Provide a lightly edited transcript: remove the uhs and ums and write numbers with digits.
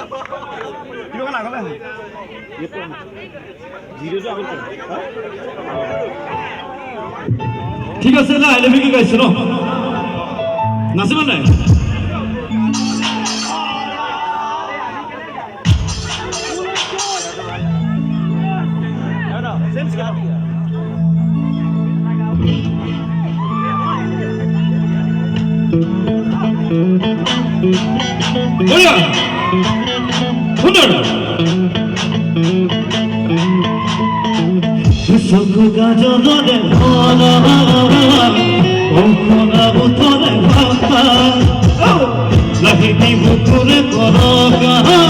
কিবা কাম আগলে এইটো ভিডিওটো আগত ঠিক আছে না এলে কি গাইছ ন নাচিব নাই Oya! Hunter! Suku gajono de hona, onkona utore bata, lahiti bukure koro kaha.